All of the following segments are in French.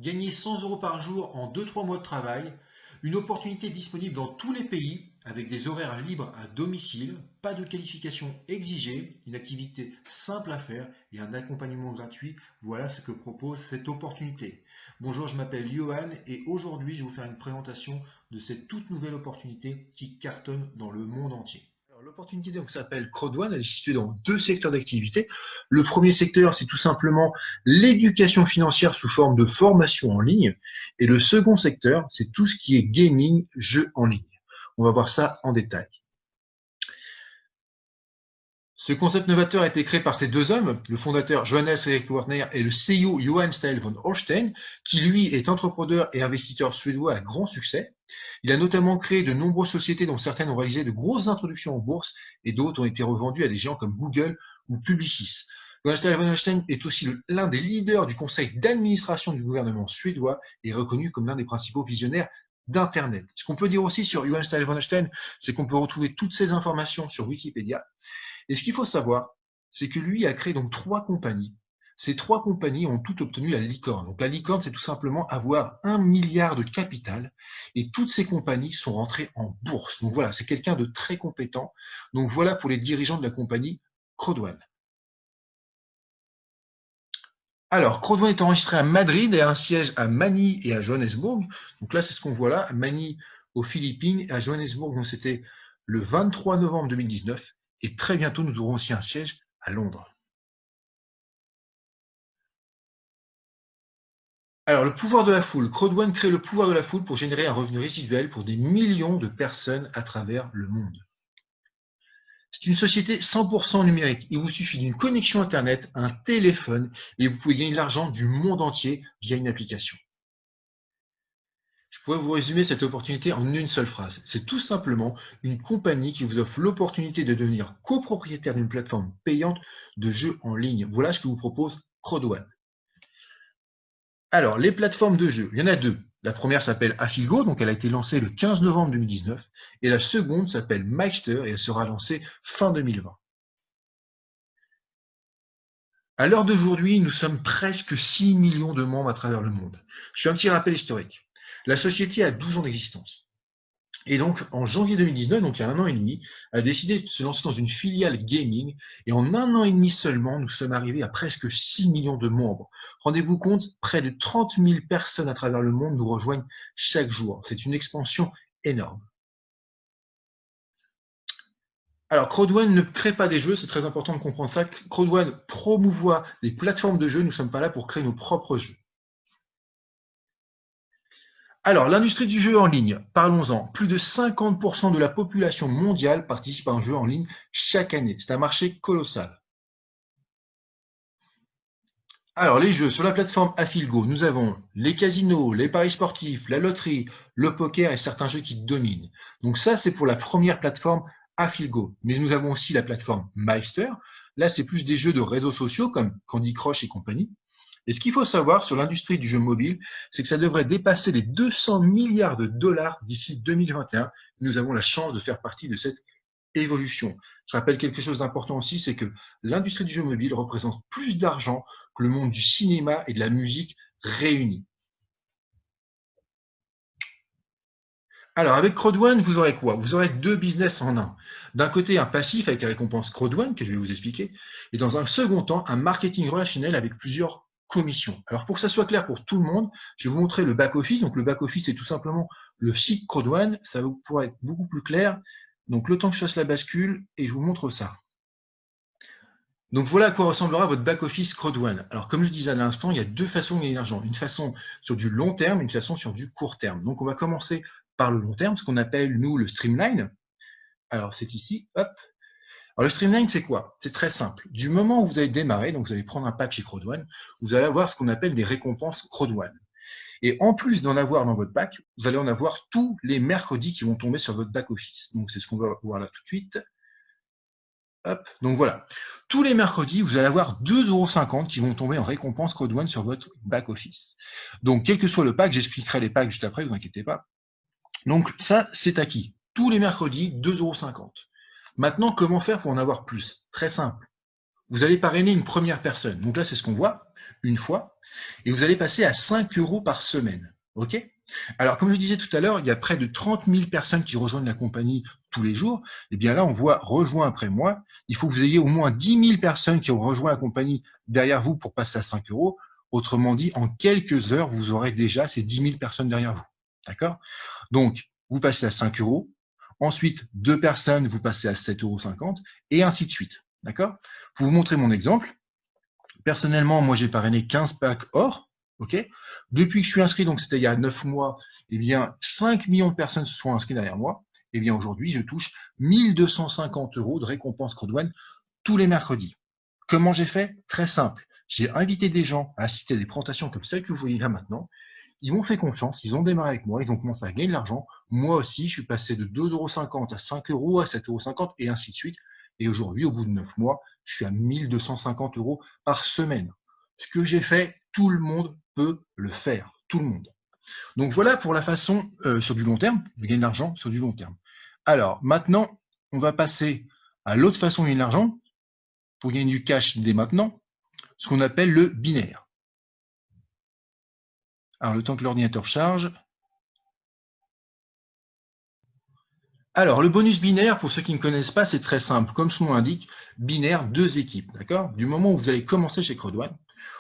Gagner 100 € par jour en 2-3 mois de travail, une opportunité disponible dans tous les pays avec des horaires libres à domicile, pas de qualification exigée, une activité simple à faire et un accompagnement gratuit. Voilà ce que propose cette opportunité. Bonjour, je m'appelle Johan et aujourd'hui je vais vous faire une présentation de cette toute nouvelle opportunité qui cartonne dans le monde entier. L'opportunité donc s'appelle Crowd1, elle est située dans deux secteurs d'activité. Le premier secteur, c'est tout simplement l'éducation financière sous forme de formation en ligne. Et le second secteur, c'est tout ce qui est gaming, jeux en ligne. On va voir ça en détail. Ce concept novateur a été créé par ces deux hommes, le fondateur Johannes Erik Werner et le CEO Johan Stael von Holstein, qui lui est entrepreneur et investisseur suédois à grand succès. Il a notamment créé de nombreuses sociétés dont certaines ont réalisé de grosses introductions en bourse et d'autres ont été revendues à des géants comme Google ou Publicis. Johan Stael von Holstein est aussi l'un des leaders du conseil d'administration du gouvernement suédois et est reconnu comme l'un des principaux visionnaires d'Internet. Ce qu'on peut dire aussi sur Johan Stael von Holstein, c'est qu'on peut retrouver toutes ces informations sur Wikipédia. Et ce qu'il faut savoir, c'est que lui a créé donc 3 compagnies. Ces 3 compagnies ont toutes obtenu la licorne. Donc la licorne, c'est tout simplement avoir 1 milliard de capital et toutes ces compagnies sont rentrées en bourse. Donc voilà, c'est quelqu'un de très compétent. Donc voilà pour les dirigeants de la compagnie Crowd1. Alors, Crowd1 est enregistré à Madrid et a un siège à Manille et à Johannesburg. Donc là, c'est ce qu'on voit là, Manille aux Philippines et à Johannesburg, donc c'était le 23 novembre 2019. Et très bientôt, nous aurons aussi un siège à Londres. Alors, le pouvoir de la foule. Crowd1 crée le pouvoir de la foule pour générer un revenu résiduel pour des millions de personnes à travers le monde. C'est une société 100% numérique. Il vous suffit d'une connexion Internet, un téléphone, et vous pouvez gagner de l'argent du monde entier via une application. Je pourrais vous résumer cette opportunité en une seule phrase. C'est tout simplement une compagnie qui vous offre l'opportunité de devenir copropriétaire d'une plateforme payante de jeux en ligne. Voilà ce que vous propose Crowd1. Alors, les plateformes de jeux, il y en a deux. La première s'appelle Afilgo, donc elle a été lancée le 15 novembre 2019, et la seconde s'appelle Meister et elle sera lancée fin 2020. À l'heure d'aujourd'hui, nous sommes presque 6 millions de membres à travers le monde. Je fais un petit rappel historique. La société a 12 ans d'existence. Et donc, en janvier 2019, donc il y a 1 an et demi, a décidé de se lancer dans une filiale gaming. Et en 1 an et demi seulement, nous sommes arrivés à presque 6 millions de membres. Rendez-vous compte, près de 30 000 personnes à travers le monde nous rejoignent chaque jour. C'est une expansion énorme. Alors, Crowd1 ne crée pas des jeux, c'est très important de comprendre ça. Crowd1 promouvoit des plateformes de jeux, nous ne sommes pas là pour créer nos propres jeux. Alors, l'industrie du jeu en ligne, parlons-en. Plus de 50% de la population mondiale participe à un jeu en ligne chaque année. C'est un marché colossal. Alors, les jeux sur la plateforme Afilgo, nous avons les casinos, les paris sportifs, la loterie, le poker et certains jeux qui dominent. Donc ça, c'est pour la première plateforme Afilgo. Mais nous avons aussi la plateforme Meister. Là, c'est plus des jeux de réseaux sociaux comme Candy Crush et compagnie. Et ce qu'il faut savoir sur l'industrie du jeu mobile, c'est que ça devrait dépasser les 200 milliards de dollars d'ici 2021. Nous avons la chance de faire partie de cette évolution. Je rappelle quelque chose d'important aussi, c'est que l'industrie du jeu mobile représente plus d'argent que le monde du cinéma et de la musique réunis. Alors, avec Crowd1, vous aurez quoi? Vous aurez 2 business en un. D'un côté, un passif avec la récompense Crowd1, que je vais vous expliquer, et dans un second temps, un marketing relationnel avec plusieurs commissions. Alors, pour que ça soit clair pour tout le monde, je vais vous montrer le back-office. Donc, le back-office, c'est tout simplement le site Crowd1. Ça pourra être beaucoup plus clair. Donc, le temps que je fasse la bascule, et je vous montre ça. Donc voilà à quoi ressemblera votre back-office Crowd1. Alors comme je disais à l'instant, il y a 2 façons de gagner de l'argent. Une façon sur du long terme, une façon sur du court terme. Donc on va commencer par le long terme, ce qu'on appelle nous le streamline. Alors c'est ici, hop. Alors le streamline c'est quoi? C'est très simple. Du moment où vous allez démarrer, donc vous allez prendre un pack chez Crowd1, vous allez avoir ce qu'on appelle des récompenses Crowd1. Et en plus d'en avoir dans votre pack, vous allez en avoir tous les mercredis qui vont tomber sur votre back-office. Donc c'est ce qu'on va voir là tout de suite. Hop, donc voilà. Tous les mercredis, vous allez avoir 2,50 € qui vont tomber en récompense Crowd1 sur votre back-office. Donc, quel que soit le pack, j'expliquerai les packs juste après, ne vous inquiétez pas. Donc, ça, c'est acquis. Tous les mercredis, 2,50 €. Maintenant, comment faire pour en avoir plus? Très simple. Vous allez parrainer une première personne. Donc là, c'est ce qu'on voit. une fois, et vous allez passer à 5 euros par semaine. OK? Alors, comme je disais tout à l'heure, il y a près de 30 000 personnes qui rejoignent la compagnie tous les jours. Et bien là, on voit rejoint après moi. Il faut que vous ayez au moins 10 000 personnes qui ont rejoint la compagnie derrière vous pour passer à 5 euros. Autrement dit, en quelques heures, vous aurez déjà ces 10 000 personnes derrière vous. D'accord? Donc, vous passez à 5 euros. Ensuite, 2 personnes, vous passez à 7,50 euros et ainsi de suite. D'accord? Pour vous montrer mon exemple, personnellement, moi, j'ai parrainé 15 packs or. OK? Depuis que je suis inscrit, donc c'était il y a 9 mois, eh bien, 5 millions de personnes se sont inscrites derrière moi. Eh bien, aujourd'hui, je touche 1250 euros de récompense Crowdone tous les mercredis. Comment j'ai fait? Très simple. J'ai invité des gens à assister à des présentations comme celle que vous voyez là maintenant. Ils m'ont fait confiance, ils ont démarré avec moi, ils ont commencé à gagner de l'argent. Moi aussi, je suis passé de 2,50 € à 5 euros, à 7,50 € et ainsi de suite. Et aujourd'hui, au bout de 9 mois, je suis à 1250 euros par semaine. Ce que j'ai fait, tout le monde peut le faire. Tout le monde. Donc voilà pour la façon sur du long terme, de gagner de l'argent sur du long terme. Alors maintenant, on va passer à l'autre façon de gagner de l'argent, pour gagner du cash dès maintenant, ce qu'on appelle le binaire. Alors le temps que l'ordinateur charge. Alors, le bonus binaire, pour ceux qui ne connaissent pas, c'est très simple. Comme son nom l'indique, binaire, 2 équipes. D'accord? Du moment où vous allez commencer chez Crowdone,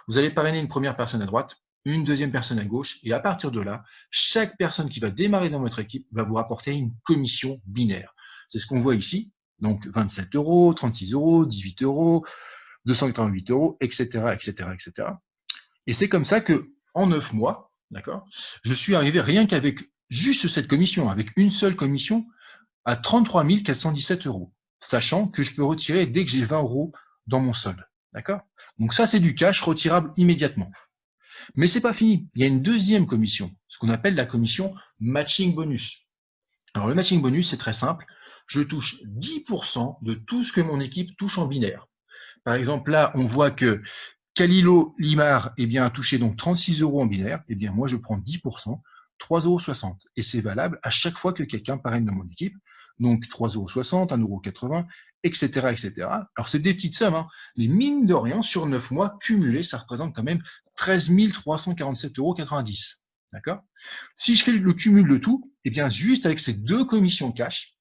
vous allez parrainer une première personne à droite, une deuxième personne à gauche, et à partir de là, chaque personne qui va démarrer dans votre équipe va vous rapporter une commission binaire. C'est ce qu'on voit ici. Donc, 27 euros, 36 euros, 18 euros, 288 euros, etc., etc., etc. Et c'est comme ça que, en 9 mois, d'accord, je suis arrivé rien qu'avec juste cette commission, avec une seule commission, à 33 417 euros, sachant que je peux retirer dès que j'ai 20 euros dans mon solde. D'accord? Donc ça, c'est du cash retirable immédiatement. Mais c'est pas fini. Il y a une deuxième commission, ce qu'on appelle la commission matching bonus. Alors le matching bonus, c'est très simple. Je touche 10% de tout ce que mon équipe touche en binaire. Par exemple, là, on voit que Kalilo Limar a touché donc 36 euros en binaire. Eh bien, moi, je prends 10%, 3,60 euros. Et c'est valable à chaque fois que quelqu'un parraine dans mon équipe. Donc 3,60 €, 1,80 €, etc., etc. Alors, c'est des petites sommes, hein. Mais mine de rien, sur 9 mois, cumulé, ça représente quand même 13 347,90 €. D'accord? Si je fais le cumul de tout, eh bien, juste avec ces deux commissions cash,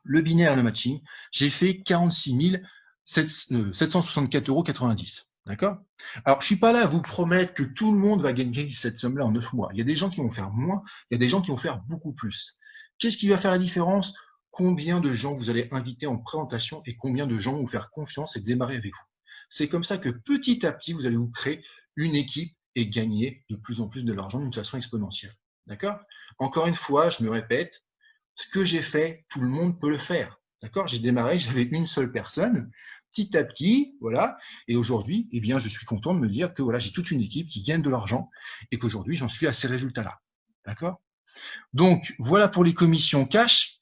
le binaire et le matching, j'ai fait 46 764,90 €. D'accord? Alors, je suis pas là à vous promettre que tout le monde va gagner cette somme-là en 9 mois. Il y a des gens qui vont faire moins, il y a des gens qui vont faire beaucoup plus. Qu'est-ce qui va faire la différence? Combien de gens vous allez inviter en présentation et combien de gens vont vous faire confiance et démarrer avec vous. C'est comme ça que petit à petit, vous allez vous créer une équipe et gagner de plus en plus de l'argent d'une façon exponentielle. D'accord? Encore une fois, je me répète, ce que j'ai fait, tout le monde peut le faire. D'accord? J'ai démarré, j'avais une seule personne. Petit à petit, voilà. Et aujourd'hui, eh bien, je suis content de me dire que voilà, j'ai toute une équipe qui gagne de l'argent et qu'aujourd'hui, j'en suis à ces résultats-là. D'accord? Donc, voilà pour les commissions cash.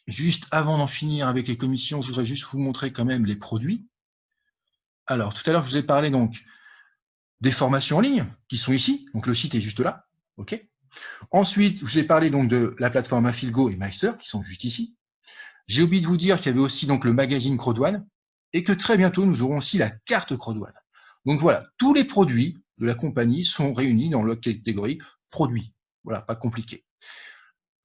Juste avant d'en finir avec les commissions, je voudrais juste vous montrer quand même les produits. Alors, tout à l'heure, je vous ai parlé donc des formations en ligne qui sont ici. Donc, le site est juste là. OK? Ensuite, je vous ai parlé donc de la plateforme Affilgo et Meister qui sont juste ici. J'ai oublié de vous dire qu'il y avait aussi donc le magazine Crowdone et que très bientôt nous aurons aussi la carte Crowdone. Donc voilà, tous les produits de la compagnie sont réunis dans la catégorie produits. Voilà, pas compliqué.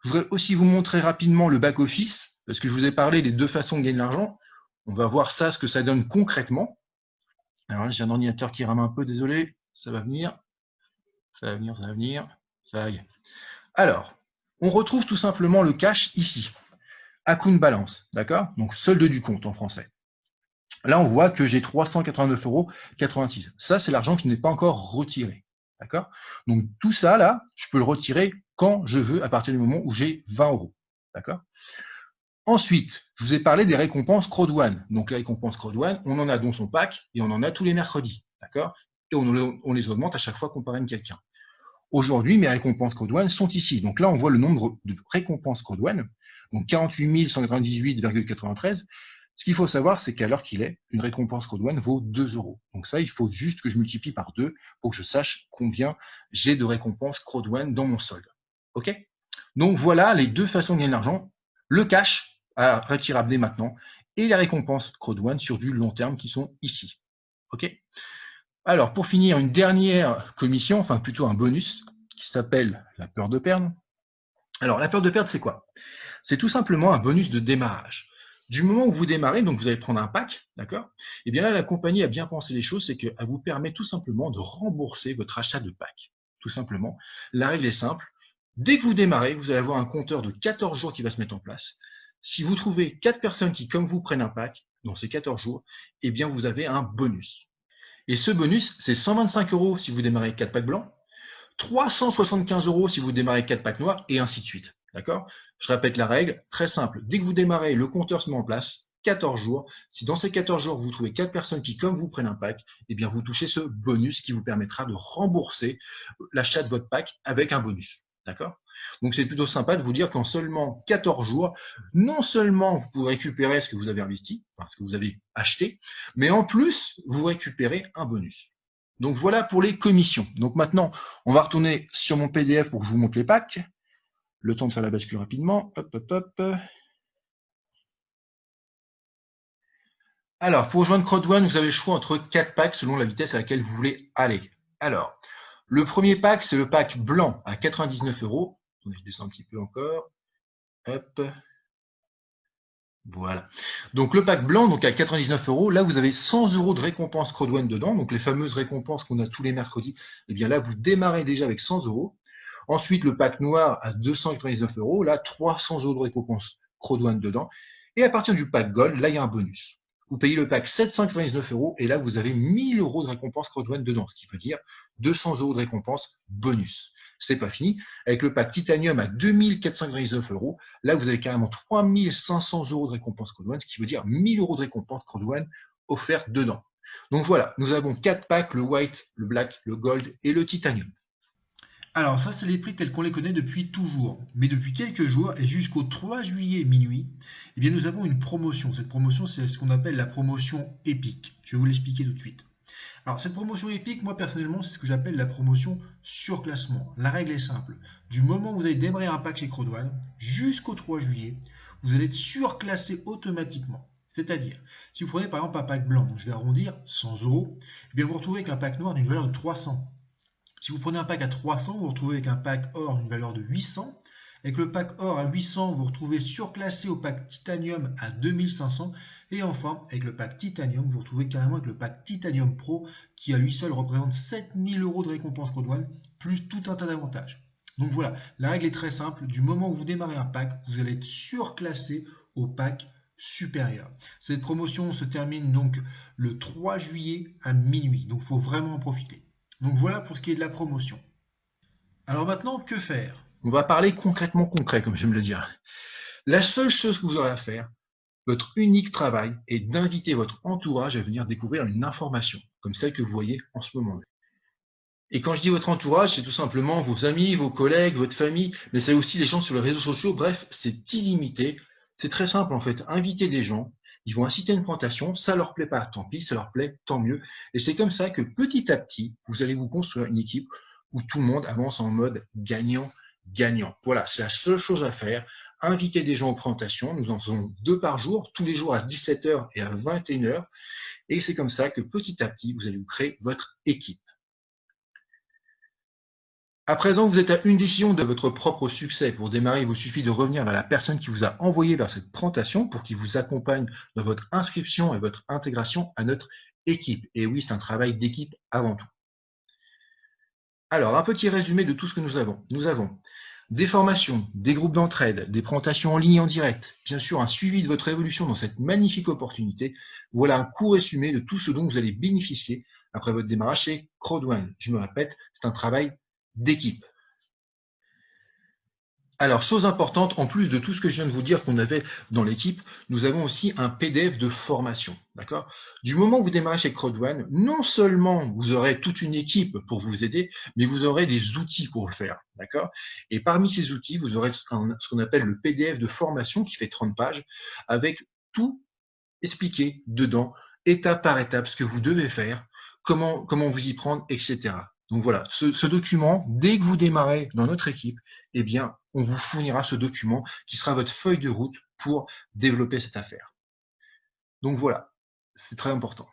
Je voudrais aussi vous montrer rapidement le back-office parce que je vous ai parlé des deux façons de gagner de l'argent. On va voir ça, ce que ça donne concrètement. Alors là, j'ai un ordinateur qui rame un peu, désolé, ça va venir. Ça va venir, ça va venir. Ça y est. Alors, on retrouve tout simplement le cash ici. Account balance, d'accord? Donc solde du compte en français. Là, on voit que j'ai 389,86 €. Ça, c'est l'argent que je n'ai pas encore retiré. D'accord? Donc tout ça, là, je peux le retirer quand je veux à partir du moment où j'ai 20 €. D'accord? Ensuite, je vous ai parlé des récompenses Crowdone. Donc les récompenses Crowdone, on en a dans son pack et on en a tous les mercredis. D'accord? Et on les augmente à chaque fois qu'on parraine quelqu'un. Aujourd'hui, mes récompenses Crowdone sont ici. Donc là, on voit le nombre de récompenses Crowdone. Donc 48 198,93. Ce qu'il faut savoir, c'est qu'à l'heure qu'il est, une récompense Crowdone vaut 2 €. Donc ça, il faut juste que je multiplie par 2 pour que je sache combien j'ai de récompenses Crowdone dans mon solde. OK? Donc voilà les deux façons de gagner de l'argent. Le cash, à retirable dès maintenant, et les récompenses Crowdone sur du long terme qui sont ici. OK? Alors, pour finir, une dernière commission, enfin plutôt un bonus, qui s'appelle la peur de perdre. Alors, la peur de perdre, c'est quoi? C'est tout simplement un bonus de démarrage. Du moment où vous démarrez, donc vous allez prendre un pack, d'accord? Et bien là, la compagnie a bien pensé les choses, c'est qu'elle vous permet tout simplement de rembourser votre achat de pack. Tout simplement. La règle est simple. Dès que vous démarrez, vous allez avoir un compteur de 14 jours qui va se mettre en place. Si vous trouvez 4 personnes qui, comme vous, prennent un pack dans ces 14 jours, eh bien vous avez un bonus. Et ce bonus, c'est 125 € si vous démarrez 4 packs blancs, 375 € si vous démarrez 4 packs noirs, et ainsi de suite. D'accord? Je répète la règle, très simple. Dès que vous démarrez, le compteur se met en place, 14 jours. Si dans ces 14 jours, vous trouvez 4 personnes qui, comme vous, prennent un pack, eh bien, vous touchez ce bonus qui vous permettra de rembourser l'achat de votre pack avec un bonus. D'accord? Donc, c'est plutôt sympa de vous dire qu'en seulement 14 jours, non seulement vous pouvez récupérer ce que vous avez investi, enfin, ce que vous avez acheté, mais en plus, vous récupérez un bonus. Donc, voilà pour les commissions. Donc, maintenant, on va retourner sur mon PDF pour que je vous montre les packs. Le temps de faire la bascule rapidement. Hop, hop, hop. Alors, pour rejoindre CrowdOne, vous avez le choix entre 4 packs selon la vitesse à laquelle vous voulez aller. Alors, le premier pack, c'est le pack blanc à 99 €. Je descends un petit peu encore. Hop. Voilà. Donc, le pack blanc, donc à 99 €, là, vous avez 100 € de récompense CrowdOne dedans. Donc, les fameuses récompenses qu'on a tous les mercredis. Eh bien, là, vous démarrez déjà avec 100 €. Ensuite, le pack noir à 299 €. Là, 300 € de récompense CrowdOne dedans. Et à partir du pack gold, là, il y a un bonus. Vous payez le pack 799 € et là, vous avez 1000 € de récompense CrowdOne dedans, ce qui veut dire 200 € de récompense bonus. C'est pas fini. Avec le pack titanium à 2499 €, là, vous avez carrément 3500 € de récompense CrowdOne, ce qui veut dire 1000 € de récompense CrowdOne offerte dedans. Donc voilà, nous avons 4 packs, le white, le black, le gold et le titanium. Alors ça, c'est les prix tels qu'on les connaît depuis toujours. Mais depuis quelques jours et jusqu'au 3 juillet minuit, eh bien, nous avons une promotion. Cette promotion, c'est ce qu'on appelle la promotion épique. Je vais vous l'expliquer tout de suite. Alors cette promotion épique, moi personnellement, c'est ce que j'appelle la promotion surclassement. La règle est simple. Du moment où vous allez démarrer un pack chez CrowdOne jusqu'au 3 juillet, vous allez être surclassé automatiquement. C'est-à-dire, si vous prenez par exemple un pack blanc, donc je vais arrondir 100 €, eh bien vous vous retrouvez avec un pack noir d'une valeur de 300. Si vous prenez un pack à 300, vous vous retrouvez avec un pack or d'une valeur de 800. Avec le pack or à 800, vous vous retrouvez surclassé au pack titanium à 2500. Et enfin, avec le pack titanium, vous vous retrouvez carrément avec le pack titanium pro qui à lui seul représente 7000 € de récompense CrowdOne, plus tout un tas d'avantages. Donc voilà, la règle est très simple. Du moment où vous démarrez un pack, vous allez être surclassé au pack supérieur. Cette promotion se termine donc le 3 juillet à minuit. Donc il faut vraiment en profiter. Donc voilà pour ce qui est de la promotion. Alors maintenant, que faire? On va parler concrètement concret, comme j'aime le dire. La seule chose que vous aurez à faire, votre unique travail, est d'inviter votre entourage à venir découvrir une information, comme celle que vous voyez en ce moment. Et quand je dis votre entourage, c'est tout simplement vos amis, vos collègues, votre famille, mais c'est aussi les gens sur les réseaux sociaux. Bref, c'est illimité. C'est très simple en fait. Inviter des gens, ils vont assister à une présentation, ça leur plaît pas, tant pis, ça leur plaît, tant mieux. Et c'est comme ça que petit à petit, vous allez vous construire une équipe où tout le monde avance en mode gagnant-gagnant. Voilà, c'est la seule chose à faire. Inviter des gens aux présentations. Nous en faisons 2 par jour, tous les jours à 17 h et à 21 h. Et c'est comme ça que petit à petit, vous allez vous créer votre équipe. À présent, vous êtes à une décision de votre propre succès. Pour démarrer, il vous suffit de revenir vers la personne qui vous a envoyé vers cette présentation pour qu'il vous accompagne dans votre inscription et votre intégration à notre équipe. Et oui, c'est un travail d'équipe avant tout. Alors, un petit résumé de tout ce que nous avons. Nous avons des formations, des groupes d'entraide, des présentations en ligne et en direct, bien sûr un suivi de votre évolution dans cette magnifique opportunité. Voilà un court résumé de tout ce dont vous allez bénéficier après votre démarrage chez CrowdOne. Je me répète, c'est un travail d'équipe. Alors, chose importante, en plus de tout ce que je viens de vous dire qu'on avait dans l'équipe, nous avons aussi un PDF de formation. D'accord? Du moment où vous démarrez chez CrowdOne, non seulement vous aurez toute une équipe pour vous aider, mais vous aurez des outils pour le faire. D'accord? Et parmi ces outils, vous aurez ce qu'on appelle le PDF de formation qui fait 30 pages avec tout expliqué dedans, étape par étape, ce que vous devez faire, comment vous y prendre, etc. Donc voilà, ce document, dès que vous démarrez dans notre équipe, eh bien, on vous fournira ce document qui sera votre feuille de route pour développer cette affaire. Donc voilà, c'est très important.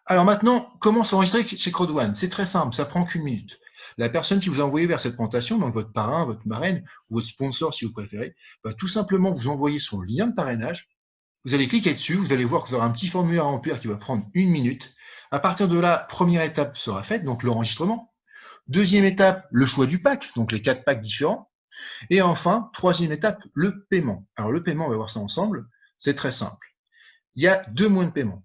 Alors maintenant, comment s'enregistrer chez CrowdOne? C'est très simple, ça prend qu'une minute. La personne qui vous a envoyé vers cette présentation, donc votre parrain, votre marraine, ou votre sponsor si vous préférez, va tout simplement vous envoyer son lien de parrainage. Vous allez cliquer dessus, vous allez voir que vous aurez un petit formulaire à remplir qui va prendre une minute. À partir de là, première étape sera faite, donc l'enregistrement. Deuxième étape, le choix du pack, donc les 4 packs différents. Et enfin, troisième étape, le paiement. Alors le paiement, on va voir ça ensemble, c'est très simple. Il y a deux moyens de paiement.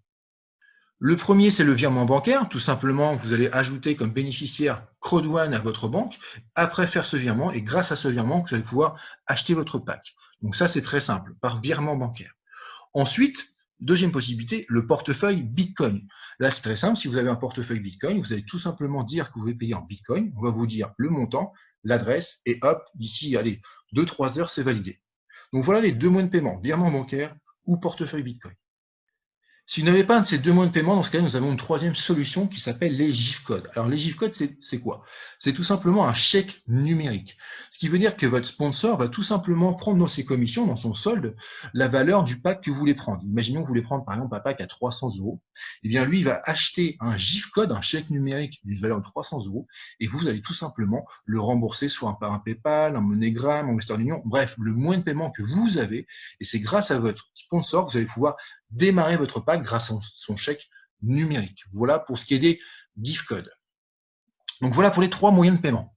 Le premier, c'est le virement bancaire. Tout simplement, vous allez ajouter comme bénéficiaire CrowdOne à votre banque, après faire ce virement, et grâce à ce virement, vous allez pouvoir acheter votre pack. Donc ça, c'est très simple, par virement bancaire. Ensuite, deuxième possibilité, le portefeuille Bitcoin. Là, c'est très simple. Si vous avez un portefeuille Bitcoin, vous allez tout simplement dire que vous voulez payer en Bitcoin. On va vous dire le montant, l'adresse, et hop, d'ici, allez, 2-3 heures, c'est validé. Donc voilà les deux moyens de paiement, virement bancaire ou portefeuille Bitcoin. Si vous n'avez pas un de ces deux moyens de paiement, dans ce cas-là, nous avons une troisième solution qui s'appelle les GIF-codes. Alors les GIF-codes, c'est quoi? C'est tout simplement un chèque numérique. Ce qui veut dire que votre sponsor va tout simplement prendre dans ses commissions, dans son solde, la valeur du pack que vous voulez prendre. Imaginons que vous voulez prendre par exemple un pack à 300 euros. Eh bien lui, il va acheter un GIF-code, un chèque numérique d'une valeur de 300 euros, et vous allez tout simplement le rembourser soit par un PayPal, un MoneyGram, un Western Union, bref, le moyen de paiement que vous avez, et c'est grâce à votre sponsor que vous allez pouvoir démarrer votre pack grâce à son chèque numérique. Voilà pour ce qui est des gift codes. Donc voilà pour les trois moyens de paiement.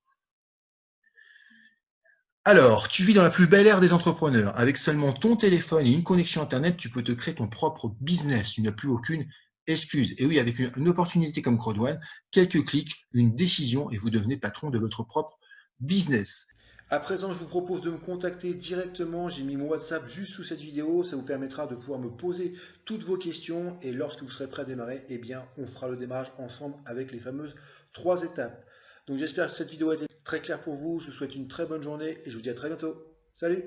Alors, tu vis dans la plus belle ère des entrepreneurs. Avec seulement ton téléphone et une connexion Internet, tu peux te créer ton propre business. Tu n'as plus aucune excuse. Et oui, avec une opportunité comme CrowdOne, quelques clics, une décision et vous devenez patron de votre propre business. À présent, je vous propose de me contacter directement. J'ai mis mon WhatsApp juste sous cette vidéo. Ça vous permettra de pouvoir me poser toutes vos questions. Et lorsque vous serez prêt à démarrer, eh bien, on fera le démarrage ensemble avec les fameuses 3 étapes. Donc j'espère que cette vidéo a été très claire pour vous. Je vous souhaite une très bonne journée et je vous dis à très bientôt. Salut!